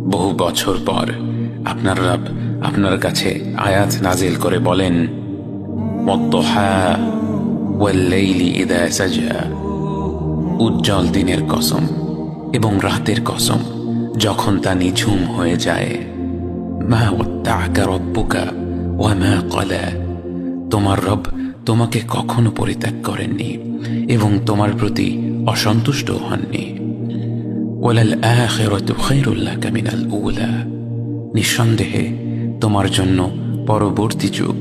বহু বছর পর আপনার রব আপনার কাছে আয়াত নাজিল করে বলেন, ওয়াদ-দুহা ওয়াল-লাইলি ইযা সাজা, উজ্জ্বল দিনের কসম এবং রাতের কসম যখন তা নিঝুম হয়ে যায়। মা ওয়াদ্দা'আকা রাব্বুকা ওয়া মা ক্বালা, তোমার রব তোমাকে কখনো পরিত্যাগ করেননি এবং তোমার প্রতি অসন্তুষ্ট হননি। ওয়ালাল আখিরাতু খায়রুল লাকা মিনাল উলা, নিঃসন্দেহে তোমার জন্য পরবর্তী যুগ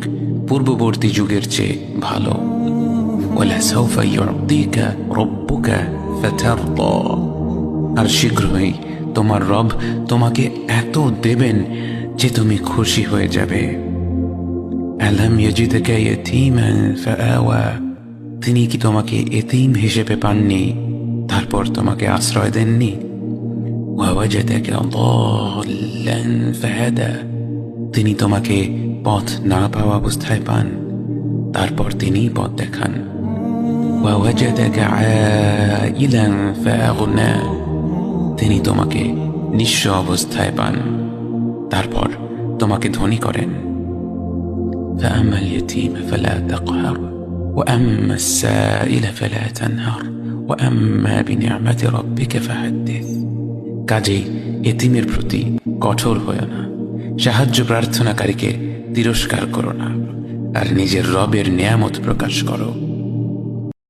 পূর্ববর্তী যুগের চেয়ে ভালো। ওয়ালা সাওফা ইউ'তিকা রাব্বুকা ফাতারদা, আর শীঘ্রই তোমার রব তোমাকে এত দেবেন যে তুমি খুশি হয়ে যাবে। আলাম ইয়াজিদকা ইয়াতীমান ফাআওয়া, তিনি কি তোমাকে এতিম হিসেবে পাননি তারপর তোমাকে আশ্রয় দেননি? ওয়াওয়াজাদাকা দাল্লান ফাহাদা, তিনি তোমাকে পথ না পাওয়া অবস্থায় পান তারপর তিনিই পথ দেখান। ওয়াওয়াজাদাকা আইলান ফাআগনা, তিনি তোমাকে নিঃস্ব অবস্থায় পান তারপর তোমাকে ধনী করেন। فأما اليتيم فلا تقهر وأما السائل فلا تنهر وأما بنعمة ربك فحدث, কাজেই এতিমের প্রতি কঠোর হয়ো না, সাহায্য প্রার্থনাকারীকে তিরস্কার করো না, আর নিজের রবের নিয়ামত প্রকাশ করো।